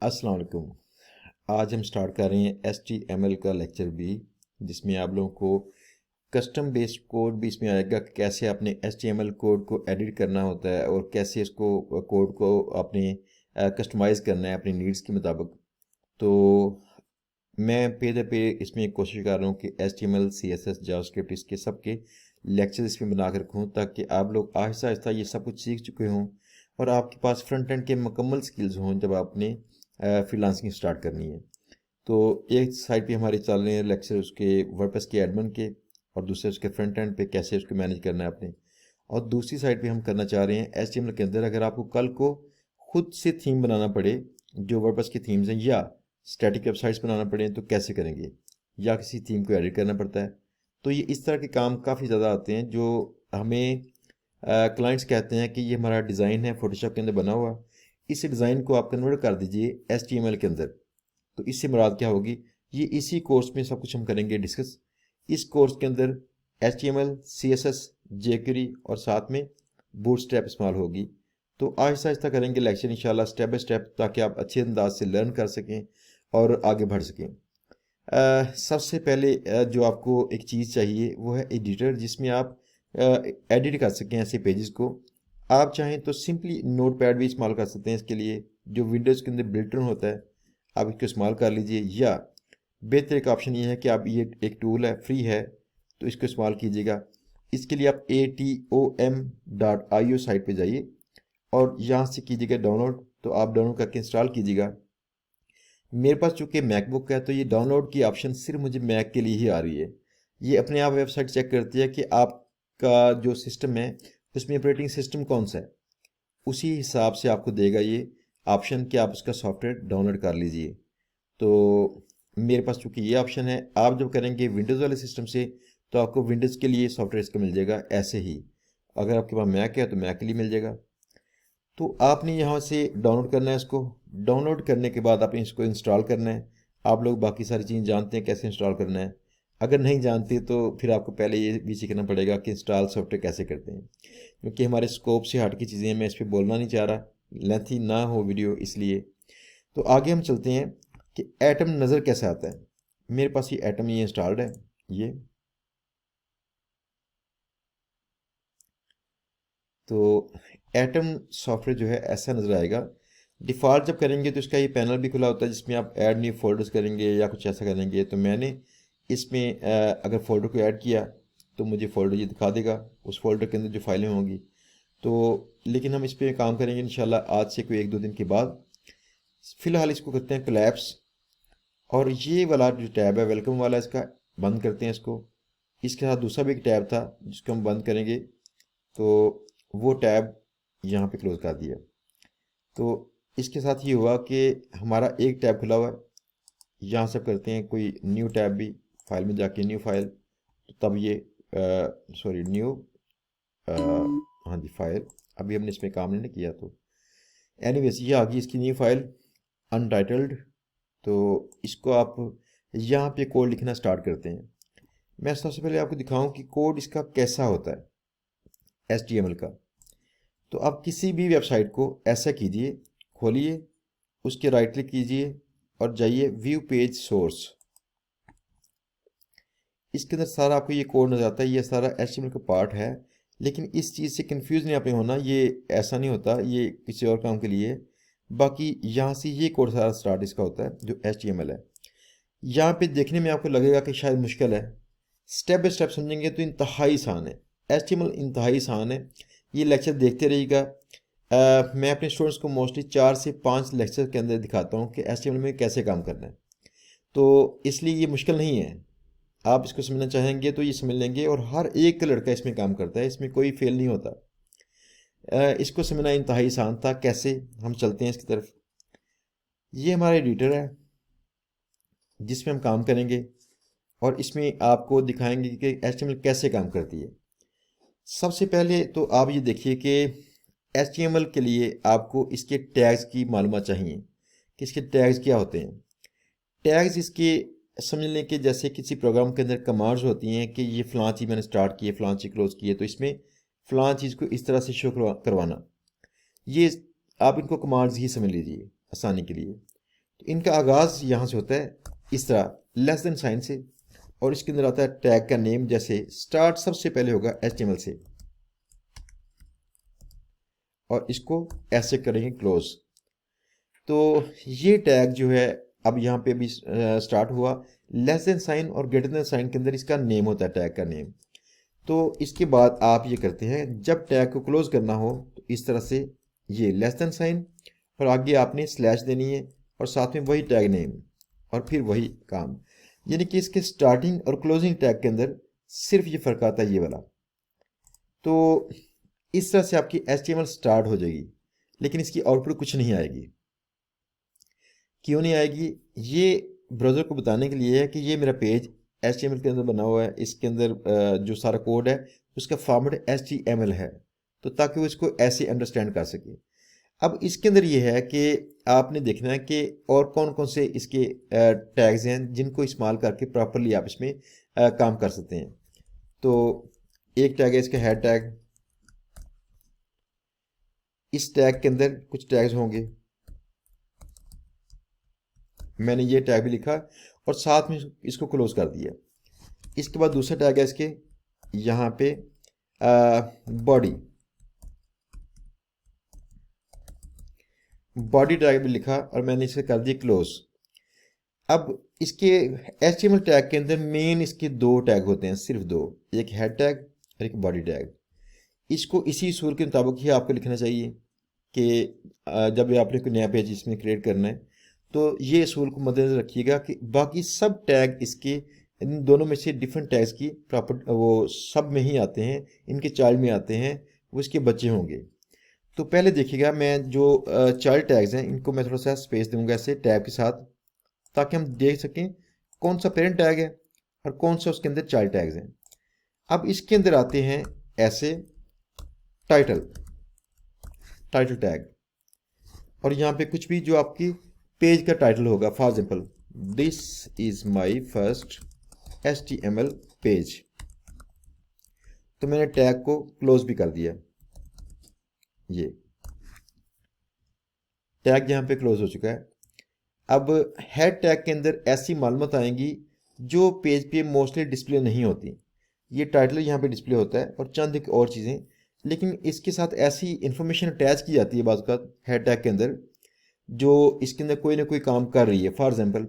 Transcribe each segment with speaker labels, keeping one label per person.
Speaker 1: अस्सलाम वालेकुम। आज हम स्टार्ट कर रहे हैं HTML का लेक्चर भी, जिसमें आप लोगों को कस्टम बेस्ड कोड भी इसमें आएगा कि कैसे आपने HTML कोड को एडिट करना होता है और कैसे इसको कोड को आपने कस्टमाइज़ करना है अपनी नीड्स के मुताबिक। तो मैं पे दर पे इसमें कोशिश कर रहा हूँ कि HTML CSS जावास्क्रिप्ट इसके सब के लेक्चर इसमें बना कर रखूँ, ताकि आप लोग आहिस्ता आहिस्ता ये सब कुछ सीख चुके हों और आपके पास फ्रंट एंड के मुकम्मल स्किल्स हों जब आपने फ्रीलांसिंग स्टार्ट करनी है। तो एक साइड पे हमारे चल रहे हैं लेक्चर उसके वर्डप्रेस के एडमिन के, और दूसरे उसके फ्रंट एंड पे कैसे उसको मैनेज करना है आपने। और दूसरी साइड पे हम करना चाह रहे हैं HTML के अंदर अगर आपको कल को खुद से थीम बनाना पड़े, जो वर्डप्रेस की थीम्स हैं, या स्टैटिक वेबसाइट्स बनाना पड़े तो कैसे करेंगे, या किसी थीम को एडिट करना पड़ता है। तो ये इस तरह के काम काफ़ी ज़्यादा आते हैं जो हमें क्लाइंट्स कहते हैं कि ये हमारा डिज़ाइन है फोटोशॉप के अंदर बना हुआ, इस डिज़ाइन को आप कन्वर्ट कर दीजिए HTML के अंदर। तो इससे मुराद क्या होगी, ये इसी कोर्स में सब कुछ हम करेंगे डिस्कस। इस कोर्स के अंदर HTML, CSS, jQuery और साथ में बूटस्ट्रैप इस्तेमाल होगी। तो आहिस्ता आहिस्ता करेंगे लेक्चर इंशाल्लाह, स्टेप बाय स्टेप, ताकि आप अच्छे अंदाज से लर्न कर सकें और आगे बढ़ सकें। सबसे पहले जो आपको एक चीज़ चाहिए वो है एडिटर, जिसमें आप एडिट कर सकें ऐसे पेजेस को। आप चाहें तो सिंपली नोटपैड भी इस्तेमाल कर सकते हैं इसके लिए, जो विंडोज़ के अंदर बिल्ट इन होता है, आप इसको इस्तेमाल कर लीजिए। या बेहतर एक ऑप्शन ये है कि आप, ये एक टूल है, फ्री है, तो इसको इस्तेमाल कीजिएगा। इसके लिए आप atom.io साइट पे जाइए और यहाँ से कीजिएगा डाउनलोड। तो आप डाउनलोड करके इंस्टॉल कीजिएगा। मेरे पास चूंकि मैकबुक है तो ये डाउनलोड की ऑप्शन सिर्फ मुझे मैक के लिए ही आ रही है। ये अपने आप वेबसाइट चेक करती है कि आपका जो सिस्टम है उसमें ऑपरेटिंग सिस्टम कौन सा है, उसी हिसाब से आपको देगा ये ऑप्शन कि आप उसका सॉफ्टवेयर डाउनलोड कर लीजिए। तो मेरे पास चूंकि ये ऑप्शन है, आप जब करेंगे विंडोज़ वाले सिस्टम से तो आपको विंडोज़ के लिए सॉफ्टवेयर इसका मिल जाएगा। ऐसे ही अगर आपके पास मैक है तो मैक के लिए मिल जाएगा। तो आपने यहाँ से डाउनलोड करना है इसको। डाउनलोड करने के बाद आपने इसको इंस्टॉल करना है। आप लोग बाकी सारी चीज़ जानते हैं कैसे इंस्टॉल करना है। अगर नहीं जानते तो फिर आपको पहले ये भी सीखना पड़ेगा कि इंस्टॉल सॉफ्टवेयर कैसे करते हैं, क्योंकि हमारे स्कोप से हट की चीज़ें हैं, मैं इस पर बोलना नहीं चाह रहा, लेंथी ना हो वीडियो इसलिए। तो आगे हम चलते हैं कि एटम नज़र कैसे आता है। मेरे पास ये एटम ये इंस्टॉल्ड है। ये तो एटम सॉफ्टवेयर जो है ऐसा नज़र आएगा। डिफ़ॉल्ट जब करेंगे तो इसका ये पैनल भी खुला होता है, जिसमें आप ऐड न्यू फोल्डर्स करेंगे या कुछ ऐसा करेंगे। तो मैंने इसमें अगर फोल्डर को ऐड किया तो मुझे फोल्डर ये दिखा देगा, उस फोल्डर के अंदर जो फाइलें होंगी। तो लेकिन हम इस पर काम करेंगे इंशाल्लाह आज से कोई 1-2 दिन के बाद। फ़िलहाल इसको करते हैं कोलैप्स, और ये वाला जो टैब है वेलकम वाला, इसका बंद करते हैं इसको। इसके साथ दूसरा भी एक टैब था जिसको हम बंद करेंगे, तो वो टैब यहाँ पे क्लोज कर दिया। तो इसके साथ ये हुआ कि हमारा एक टैब खुला हुआ है। यहाँ से करते हैं कोई न्यू टैब भी, फाइल में जाके न्यू फाइल, तो तब ये सॉरी न्यू, हाँ जी फाइल, अभी हमने इसमें काम नहीं किया। तो एनीवेज ये आ गई इसकी न्यू फाइल अनटाइटल्ड। तो इसको आप यहाँ पे कोड लिखना स्टार्ट करते हैं। मैं सबसे पहले आपको दिखाऊं कि कोड इसका कैसा होता है HTML का। तो आप किसी भी वेबसाइट को ऐसा कीजिए, खोलिए, उसके राइट क्लिक कीजिए और जाइए व्यू पेज सोर्स। इसके अंदर सारा आपको ये कोड नजर आता है, ये सारा HTML का पार्ट है। लेकिन इस चीज़ से कंफ्यूज नहीं आपने होना, ये ऐसा नहीं होता, ये किसी और काम के लिए है। बाकी यहाँ से ये कोड सारा स्टार्ट इसका होता है जो HTML है। यहाँ पे देखने में आपको लगेगा कि शायद मुश्किल है, स्टेप बाय स्टेप समझेंगे तो इंतहाई आसान है। HTML इंतहाई आसान है। ये लेक्चर देखते रहिएगा। मैं अपने स्टूडेंट्स को मोस्टली 4 से 5 लेक्चर के अंदर दिखाता हूँ कि HTML में कैसे काम करना है। तो इसलिए ये मुश्किल नहीं है, आप इसको समझना चाहेंगे तो ये समझ लेंगे। और हर एक लड़का इसमें काम करता है, इसमें कोई फेल नहीं होता। इसको समझना इंतहाई आसान था। कैसे, हम चलते हैं इसकी तरफ। ये हमारा एडिटर है जिसमें हम काम करेंगे, और इसमें आपको दिखाएंगे कि HTML कैसे काम करती है। सबसे पहले तो आप ये देखिए कि HTML के लिए आपको इसके टैग्स की मालूमात चाहिए कि इसके टैग्स क्या होते हैं। टैग्स इसके समझ लें कि जैसे किसी प्रोग्राम के अंदर कमांड्स होती हैं कि ये फ़लाँ चीज़ मैंने स्टार्ट की है, फ़लाँ चीज़ क्लोज की है, तो इसमें फ़लाँ चीज़ को इस तरह से शो करवाना, ये आप इनको कमांड्स ही समझ लीजिए आसानी के लिए। इनका आगाज़ यहाँ से होता है इस तरह लेस देन साइन से, और इसके अंदर आता है टैग का नेम। जैसे स्टार्ट सबसे पहले होगा HTML से, और इसको ऐसे करेंगे क्लोज। तो ये टैग जो है अब यहाँ पे भी स्टार्ट हुआ। लेस देन साइन और ग्रेटर देन साइन के अंदर इसका नेम होता है, टैग का नेम। तो इसके बाद आप ये करते हैं, जब टैग को क्लोज करना हो तो इस तरह से ये लेस देन साइन और आगे आपने स्लैश देनी है और साथ में वही टैग नेम और फिर वही काम। यानी कि इसके स्टार्टिंग और क्लोजिंग टैग के अंदर सिर्फ ये फ़र्क आता है, ये वाला। तो इस तरह से आपकी HTML स्टार्ट हो जाएगी, लेकिन इसकी आउटपुट कुछ नहीं आएगी। क्यों नहीं आएगी? ये ब्राउज़र को बताने के लिए है कि ये मेरा पेज HTML के अंदर बना हुआ है, इसके अंदर जो सारा कोड है उसका फॉर्मेट HTML है, तो ताकि वो इसको ऐसे अंडरस्टैंड कर सके। अब इसके अंदर ये है कि आपने देखना है कि और कौन कौन से इसके टैग्स हैं जिनको इस्तेमाल करके प्रॉपरली आप इसमें काम कर सकते हैं। तो एक टैग है इसका हेड टैग। इस टैग के अंदर कुछ टैग्स होंगे, मैंने ये टैग भी लिखा और साथ में इसको क्लोज कर दिया। इसके बाद दूसरा टैग है इसके यहाँ पे बॉडी टैग भी लिखा और मैंने इसे कर दिया क्लोज। अब इसके HTML टैग के अंदर मेन इसके दो टैग होते हैं, सिर्फ दो, एक हेड टैग और एक बॉडी टैग। इसको इसी उसूल के मुताबिक ही आपको लिखना चाहिए कि जब आपने कोई नया पेज इसमें क्रिएट करना है तो ये असूल को मद्देनजर रखिएगा कि बाकी सब टैग इसके इन दोनों में से डिफरेंट टैग्स की प्रॉपर वो सब में ही आते हैं, इनके चाइल्ड में आते हैं, वो इसके बच्चे होंगे। तो पहले देखिएगा, मैं जो चाइल्ड टैग्स हैं इनको मैं थोड़ा सा स्पेस दूंगा ऐसे टैब के साथ, ताकि हम देख सकें कौन सा पेरेंट टैग है और कौन सा उसके अंदर चाइल्ड टैग्स हैं। अब इसके अंदर आते हैं ऐसे टाइटल टैग, और यहाँ पे कुछ भी जो आपकी पेज का टाइटल होगा, for example this is my first HTML page, तो मैंने टैग को क्लोज भी कर दिया। ये टैग यहाँ पे क्लोज हो चुका है। अब हेड टैग के अंदर ऐसी मालूमात आएंगी जो पेज पे मोस्टली डिस्प्ले नहीं होती। ये टाइटल यहाँ पे डिस्प्ले होता है और चंद एक और चीज़ें, लेकिन इसके साथ ऐसी इंफॉर्मेशन अटैच की जाती है बाज़ औक़ात हेड टैग के अंदर जो इसके अंदर कोई ना कोई काम कर रही है। फॉर एग्जांपल,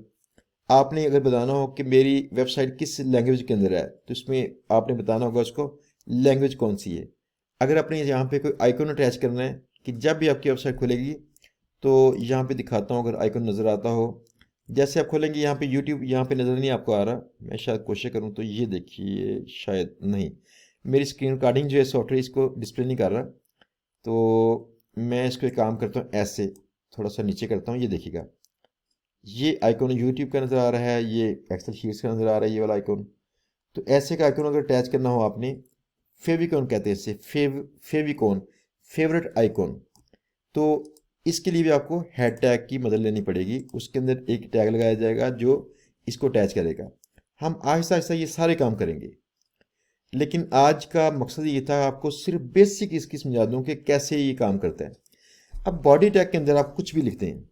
Speaker 1: आपने अगर बताना हो कि मेरी वेबसाइट किस लैंग्वेज के अंदर है, तो इसमें आपने बताना होगा उसको लैंग्वेज कौन सी है। अगर आपने यहाँ पे कोई आइकन अटैच करना है कि जब भी आपकी वेबसाइट खुलेगी, तो यहाँ पे दिखाता हूँ अगर आइकन नज़र आता हो। जैसे आप खोलेंगे यहाँ पे यूट्यूब, यहाँ पे नज़र नहीं आपको आ रहा, मैं शायद कोशिश करूँ तो ये देखिए, शायद नहीं, मेरी स्क्रीन रिकॉर्डिंग जो है सॉफ्टवेयर इसको डिस्प्ले नहीं कर रहा। तो मैं इसको एक काम करता हूँ, ऐसे थोड़ा सा नीचे करता हूँ, ये देखिएगा ये आइकॉन यूट्यूब का नज़र आ रहा है, ये एक्सेल शीट्स का नज़र आ रहा है, ये वाला आइकॉन। तो ऐसे का आइकॉन अगर अटैच करना हो आपने, फेविकॉन कहते हैं इसे, फेविकॉन, फेवरेट आइकॉन। तो इसके लिए भी आपको हेड टैग की मदद लेनी पड़ेगी, उसके अंदर एक टैग लगाया जाएगा जो इसको अटैच करेगा। हम आहिस्ता आहिस्ता ये सारे काम करेंगे, लेकिन आज का मकसद ये था आपको सिर्फ बेसिक इसकी समझा दूँ कि कैसे ये काम करता है। अब बॉडी टैग के अंदर आप कुछ भी लिखते हैं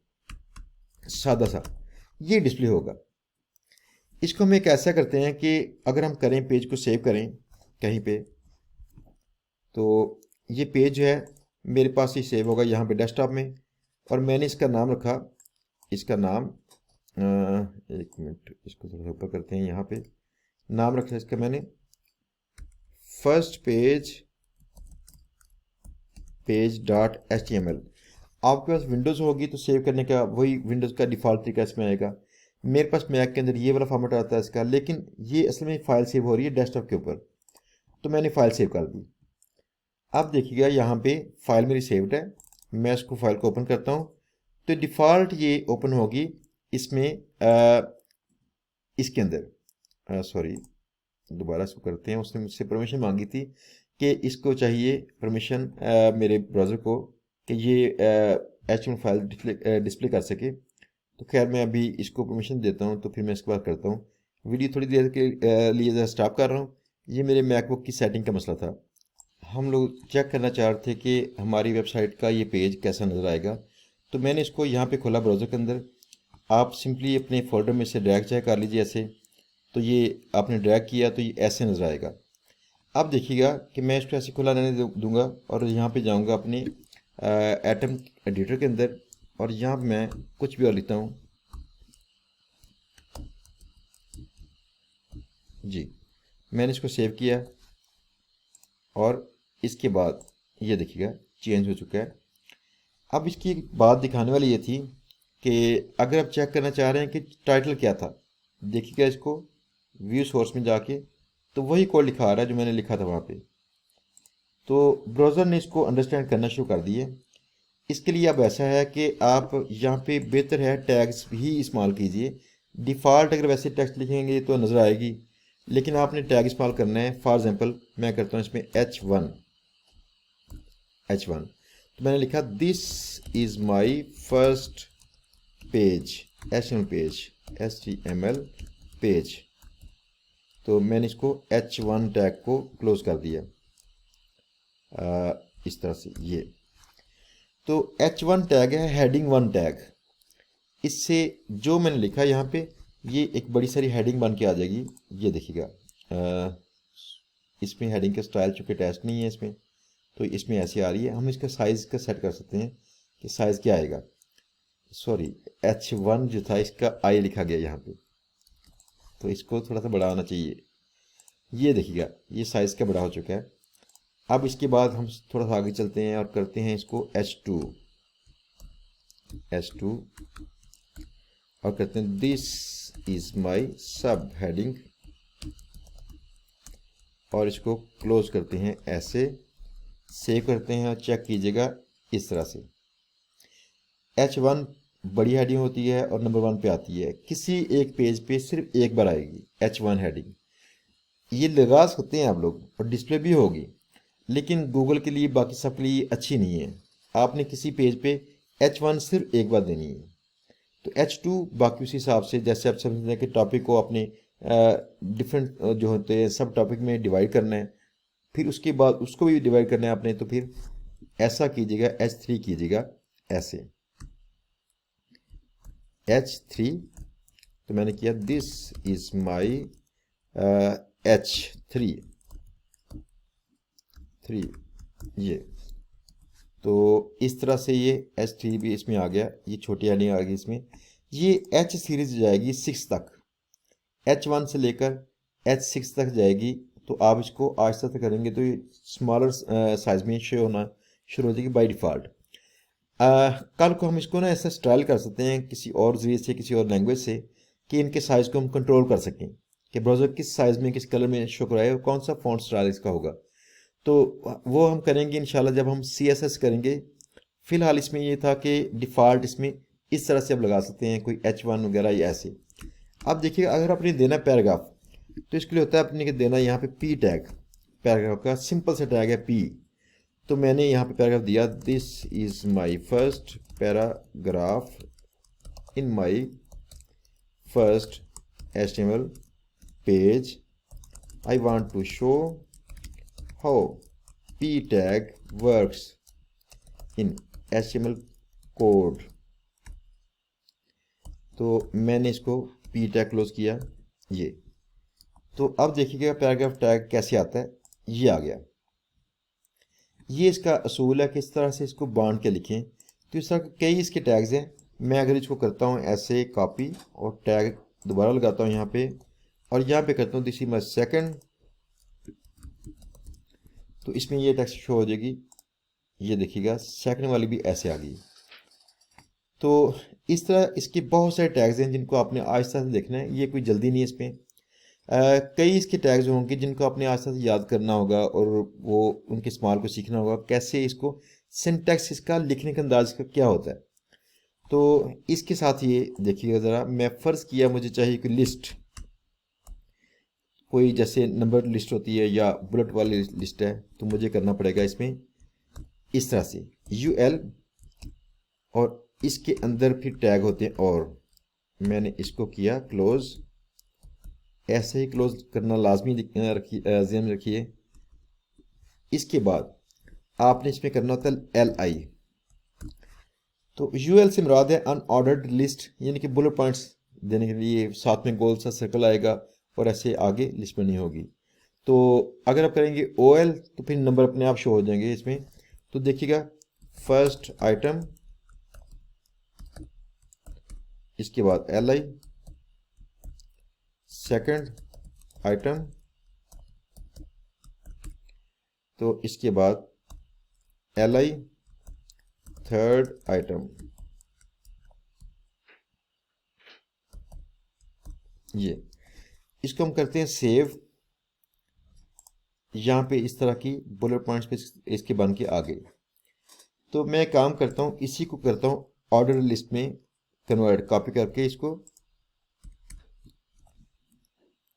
Speaker 1: सादा सा, ये डिस्प्ले होगा। इसको हम एक ऐसा करते हैं कि अगर हम करें पेज को सेव करें कहीं पे, तो ये पेज जो है मेरे पास ही सेव होगा यहाँ पे डेस्कटॉप में, और मैंने इसका नाम रखा, इसका नाम एक मिनट इसको थोड़ा ऊपर करते हैं, यहाँ पे नाम रखा इसका मैंने फर्स्ट पेज.html। आपके पास विंडोज़ होगी तो सेव करने का वही विंडोज़ का डिफ़ॉल्ट तरीका इसमें आएगा। मेरे पास मैक के अंदर ये वाला फॉर्मेट आता है इसका, लेकिन ये असल में फ़ाइल सेव हो रही है डेस्कटॉप के ऊपर, तो मैंने फ़ाइल सेव कर दी। अब देखिएगा यहाँ पे फ़ाइल मेरी सेव्ड है, मैं इसको फाइल को ओपन करता हूँ तो डिफ़ॉल्ट ये ओपन होगी इसमें इसके अंदर। सॉरी, दोबारा इसको करते हैं। उसने मुझसे परमिशन मांगी थी कि इसको चाहिए परमिशन मेरे ब्राउज़र को कि ये HTML फाइल डिस्प्ले कर सके। तो खैर मैं अभी इसको परमिशन देता हूँ, तो फिर मैं इसके बाद करता हूँ। वीडियो थोड़ी देर के लिए ज़रा स्टॉप कर रहा हूँ। ये मेरे मैकबुक की सेटिंग का मसला था। हम लोग चेक करना चाह रहे थे कि हमारी वेबसाइट का ये पेज कैसा नज़र आएगा। तो मैंने इसको यहाँ पे खोला ब्राउज़र के अंदर, आप सिंपली अपने फोल्डर में से ड्रैग चाहे कर लीजिए ऐसे, तो ये आपने ड्रैग किया तो ये ऐसे नज़र आएगा। अब देखिएगा कि मैं इसको ऐसे खुला रहने दूंगा और यहाँ पे जाऊँगा अपने एटम एडिटर के अंदर, और यहाँ मैं कुछ भी और लिखता हूँ जी। मैंने इसको सेव किया और इसके बाद ये देखिएगा चेंज हो चुका है। अब इसकी एक बात दिखाने वाली ये थी कि अगर आप चेक करना चाह रहे हैं कि टाइटल क्या था, देखिएगा इसको व्यू सोर्स में जाके, तो वही कोड लिखा आ रहा है जो मैंने लिखा था वहाँ पे। तो ब्राउज़र ने इसको अंडरस्टैंड करना शुरू कर दिए। इसके लिए अब ऐसा है कि आप यहाँ पे बेहतर है टैग्स भी इस्तेमाल कीजिए। डिफ़ॉल्ट अगर वैसे टेक्स्ट लिखेंगे तो नज़र आएगी, लेकिन आपने टैग इस्तेमाल करना है। फॉर एग्जांपल मैं करता हूँ इसमें H1 तो मैंने लिखा this is my first page, HTML page. तो मैंने इसको H1 टैग को क्लोज कर दिया इस तरह से। ये तो H1 टैग है हेडिंग 1 टैग। इससे जो मैंने लिखा यहाँ पे ये एक बड़ी सारी हेडिंग बन के आ जाएगी। ये देखिएगा इसमें हेडिंग का स्टाइल चूँकि टेस्ट नहीं है इसमें, तो इसमें ऐसी आ रही है। हम इसका साइज़ का सेट कर सकते हैं कि साइज़ क्या आएगा। सॉरी, H1 जो था इसका I लिखा गया यहाँ पे, तो इसको थोड़ा सा बड़ा होना चाहिए। ये देखिएगा ये साइज़ का बड़ा हो चुका है। अब इसके बाद हम थोड़ा सा आगे चलते हैं और करते हैं इसको H2 और कहते हैं दिस इज माई सब हेडिंग, और इसको क्लोज करते हैं ऐसे, सेव करते हैं और चेक कीजिएगा इस तरह से। H1 बड़ी हेडिंग होती है और नंबर 1 पे आती है। किसी एक पेज पे सिर्फ एक बार आएगी H1 हेडिंग। ये लगा सकते हैं आप लोग और डिस्प्ले भी होगी, लेकिन गूगल के लिए बाकी सब के लिए अच्छी नहीं है। आपने किसी पेज पे H1 सिर्फ एक बार देनी है। तो H2 बाकी उसी हिसाब से, जैसे आप समझते हैं कि टॉपिक को आपने डिफरेंट जो होते हैं सब टॉपिक में डिवाइड करना है, फिर उसके बाद उसको भी डिवाइड करना है आपने, तो फिर ऐसा कीजिएगा H3 कीजिएगा ऐसे H3। तो मैंने किया दिस इज माई H3 ये। तो इस तरह से ये H3 भी इसमें आ गया, ये छोटी हेडिंग आ गई इसमें। ये H सीरीज जाएगी 6 तक, H1 से लेकर H6 तक जाएगी। तो आप इसको आहिस्ता तक करेंगे तो ये स्मॉलर साइज में शो होना शुरू हो जाएगी बाई डिफ़ॉल्ट। कल को हम इसको ना ऐसा स्टाइल कर सकते हैं किसी और जरिए से, किसी और लैंग्वेज से, कि इनके साइज़ को हम कंट्रोल कर सकें कि ब्राउज़र किस साइज़ में किस कलर में शो कराए और कौन सा फॉन्ट स्टाइल इसका होगा। तो वो हम करेंगे इंशाल्लाह जब हम CSS करेंगे। फ़िलहाल इसमें ये था कि डिफ़ॉल्ट इसमें इस तरह से आप लगा सकते हैं कोई H1 वगैरह या ऐसे। अब देखिए अगर आपने देना पैराग्राफ, तो इसके लिए होता है अपने देना यहाँ पे P टैग, पैराग्राफ का सिंपल सा टैग है P। तो मैंने यहाँ पे पैराग्राफ दिया this is my first paragraph in my first HTML page, I want to show how P tag works in HTML code. तो मैंने इसको P टैग क्लोज किया ये। तो अब देखिएगा पैराग्राफ टैग कैसे आता है, ये आ गया। ये इसका असूल है कि इस तरह से इसको बांध के लिखें। तो इस तरह के कई इसके टैग्स हैं। मैं अगर इसको करता हूँ ऐसे कॉपी और टैग दोबारा लगाता हूँ यहाँ पे, और यहाँ पे करता हूँ दिस इज माई सेकंड, तो इसमें ये टेक्स्ट शो हो जाएगी। ये देखिएगा सेकंड वाली भी ऐसे आ गई। तो इस तरह इसके बहुत सारे टैग्स हैं जिनको आपने आहिस्ता से देखना है, ये कोई जल्दी नहीं है इसमें। कई इसके टैग्स होंगे जिनको आपने आहिस्ता से याद करना होगा और वो उनके इस्तेमाल को सीखना होगा, कैसे इसको सिंटैक्स इसका लिखने का अंदाज का क्या होता है। तो इसके साथ ये देखिएगा ज़रा, मैं फ़र्ज़ किया मुझे चाहिए कि लिस्ट, कोई जैसे नंबर लिस्ट होती है या बुलेट वाली लिस्ट है, तो मुझे करना पड़ेगा इसमें इस तरह से UL, और इसके अंदर फिर टैग होते हैं। और मैंने इसको किया क्लोज, ऐसे ही क्लोज करना लाजमी ज़हन में रखिए। इसके बाद आपने इसमें करना होता है LI। तो यूएल से मुराद है अनऑर्डर्ड लिस्ट, यानी कि बुलेट पॉइंट्स देने के लिए साथ में गोल सा सर्कल आएगा और ऐसे आगे लिस्ट बनी होगी। तो अगर आप करेंगे ओएल तो फिर नंबर अपने आप शो हो जाएंगे इसमें। तो देखिएगा, फर्स्ट आइटम, इसके बाद एल आई, सेकेंड आइटम, तो इसके बाद एल आई, थर्ड आइटम, ये इसको हम करते हैं सेव। यहाँ पे इस तरह की बुलेट पॉइंट्स पे इसके बन के आ गए। तो मैं काम करता हूँ, इसी को करता हूँ ऑर्डर लिस्ट में कन्वर्ट, कॉपी करके इसको,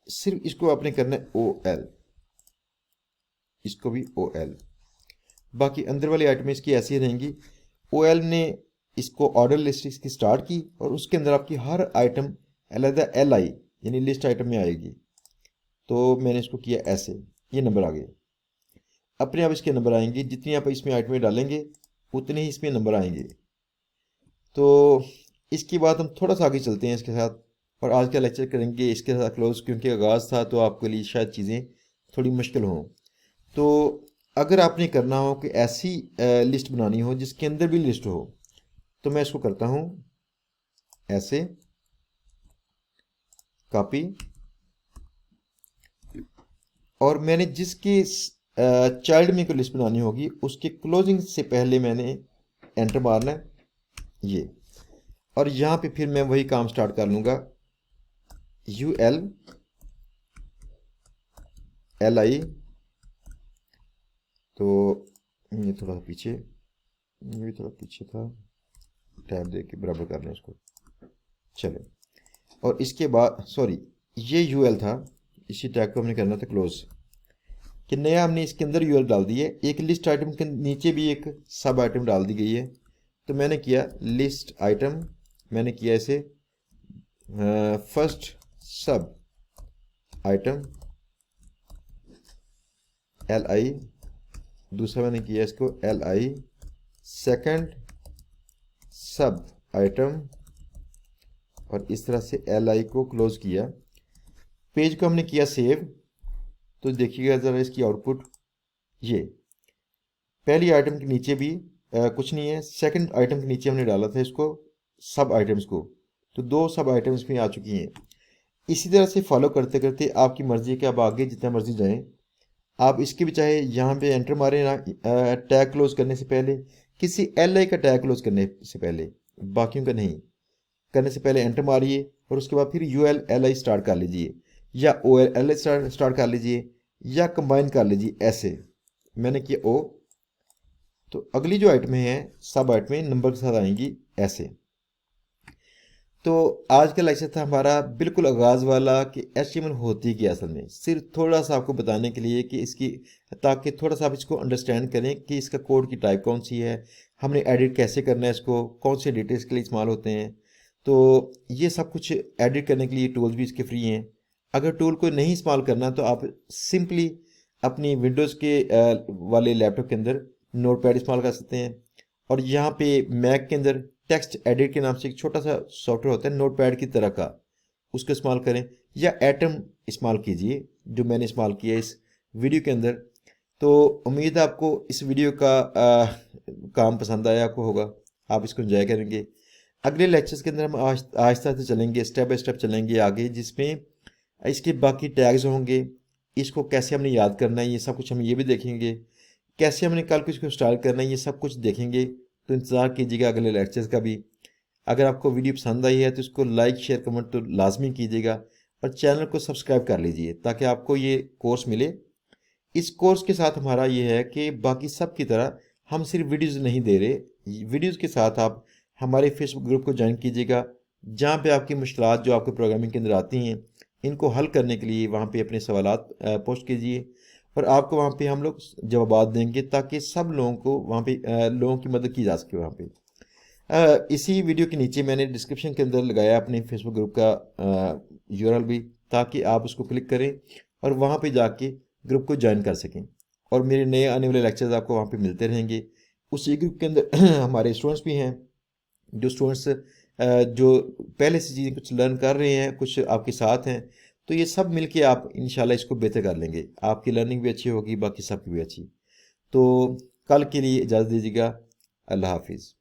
Speaker 1: सिर्फ इसको आपने करना है ओ एल, इसको भी ओ एल, बाकी अंदर वाली आइटम इसकी ऐसी रहेंगी। ओ एल ने इसको ऑर्डर लिस्ट इसकी स्टार्ट की और उसके अंदर आपकी हर आइटम अलग एल आई यानी लिस्ट आइटम में आएगी। तो मैंने इसको किया ऐसे, ये नंबर आ गए, अपने आप इसके नंबर आएंगे, जितनी आप इसमें आइटमें डालेंगे उतने ही इसमें नंबर आएंगे। तो इसके बाद हम थोड़ा सा आगे चलते हैं इसके साथ, और आज का लेक्चर करेंगे इसके साथ क्लोज, क्योंकि आगाज़ था तो आपके लिए शायद चीज़ें थोड़ी मुश्किल हों। तो अगर आपने करना हो कि ऐसी लिस्ट बनानी हो जिसके अंदर भी लिस्ट हो, तो मैं इसको करता हूँ ऐसे, कॉपी, और मैंने जिसकी चाइल्ड में कोई लिस्ट बनानी होगी उसके क्लोजिंग से पहले मैंने एंटर मारना है ये, और यहाँ पे फिर मैं वही काम स्टार्ट कर लूँगा, यू एल एल आई, तो ये थोड़ा सा पीछे, ये भी थोड़ा पीछे था, टैब दे के बराबर कर लें इसको, चलो। और इसके बाद सॉरी, ये यू एल था, इसी टैग को हमने करना था क्लोज, कि नया हमने इसके अंदर यूएल डाल दी है। एक लिस्ट आइटम के नीचे भी एक सब आइटम डाल दी गई है। तो मैंने किया लिस्ट आइटम, मैंने किया इसे फर्स्ट सब आइटम एल आई, दूसरा मैंने किया इसको एल आई, सेकेंड सब आइटम, और इस तरह से एल आई को क्लोज किया। पेज को हमने किया सेव। तो देखिएगा ज़रा इसकी आउटपुट, ये पहली आइटम के नीचे भी कुछ नहीं है, सेकंड आइटम के नीचे हमने डाला था इसको सब आइटम्स को, तो दो सब आइटम्स भी आ चुकी हैं। इसी तरह से फॉलो करते करते आपकी मर्ज़ी है कि आप आगे जितना मर्ज़ी जाएं। आप इसके भी चाहे यहाँ पे एंटर मारें ना, टैग क्लोज करने से पहले, किसी एल आई का टैग क्लोज करने से पहले, बाकियों का नहीं करने से पहले एंटर मारिए, और उसके बाद फिर U L L I start कर लीजिए, या O L L I start कर लीजिए, या कंबाइन कर लीजिए। ऐसे मैंने किया ओ, तो अगली जो आइटमें हैं सब आइटमें नंबर के साथ आएंगी ऐसे। तो आज का लेक्चर था हमारा बिल्कुल आगाज़ वाला कि HTML होती क्या असल में, सिर्फ थोड़ा सा आपको बताने के लिए कि इसकी, ताकि थोड़ा सा आप इसको अंडरस्टैंड करें कि इसका कोड की टाइप कौन सी है, हमने एडिट कैसे करना है इसको, कौन से डिटेल्स के लिए इस्तेमाल होते हैं। तो ये सब कुछ एडिट करने के लिए टूल्स भी इसके फ्री हैं। अगर टूल को नहीं इस्तेमाल करना तो आप सिंपली अपनी विंडोज़ के वाले लैपटॉप के अंदर नोटपैड इस्तेमाल कर सकते हैं, और यहाँ पे मैक के अंदर टेक्स्ट एडिट के नाम से एक छोटा सा सॉफ्टवेयर होता है नोटपैड की तरह का, उसको इस्तेमाल करें, या एटम इस्तेमाल कीजिए जो मैंने इस्तेमाल किया इस वीडियो के अंदर। तो उम्मीद है आपको इस वीडियो का काम पसंद आया आपको होगा, आप इसको एंजॉय करेंगे। अगले लेक्चर्स के अंदर हम आहिस्ता से चलेंगे, स्टेप बाय स्टेप चलेंगे आगे, जिसमें इसके बाकी टैग्स होंगे, इसको कैसे हमने याद करना है ये सब कुछ हम ये भी देखेंगे, कैसे हमने कल को इसको स्टाइल करना है ये सब कुछ देखेंगे। तो इंतज़ार कीजिएगा अगले लेक्चर्स का भी। अगर आपको वीडियो पसंद आई है तो इसको लाइक शेयर कमेंट तो लाजमी कीजिएगा, और चैनल को सब्सक्राइब कर लीजिए ताकि आपको ये कोर्स मिले। इस कोर्स के साथ हमारा ये है कि बाकी सब की तरह हम सिर्फ वीडियोज़ नहीं दे रहे, वीडियोज़ के साथ आप हमारे फेसबुक ग्रुप को ज्वाइन कीजिएगा, जहाँ पे आपकी मुश्किलात जो आपके प्रोग्रामिंग के अंदर आती हैं इनको हल करने के लिए वहाँ पे अपने सवालात पोस्ट कीजिए, और आपको वहाँ पे हम लोग जवाब देंगे ताकि सब लोगों को वहाँ पे लोगों की मदद की जा सके। वहाँ पे इसी वीडियो के नीचे मैंने डिस्क्रिप्शन के अंदर लगाया अपने फेसबुक ग्रुप का यूआरएल भी, ताकि आप उसको क्लिक करें और वहाँ पे जाके ग्रुप को ज्वाइन कर सकें, और मेरे नए आने वाले लेक्चर्स आपको वहाँ पे मिलते रहेंगे। उसी ग्रुप के अंदर हमारे स्टूडेंट्स भी हैं, जो स्टूडेंट्स जो पहले से चीज़ें कुछ लर्न कर रहे हैं, कुछ आपके साथ हैं, तो ये सब मिलके आप इंशाल्लाह इसको बेहतर कर लेंगे। आपकी लर्निंग भी अच्छी होगी, बाकी सबकी भी अच्छी। तो कल के लिए इजाज़त दीजिएगा। अल्लाह हाफिज़।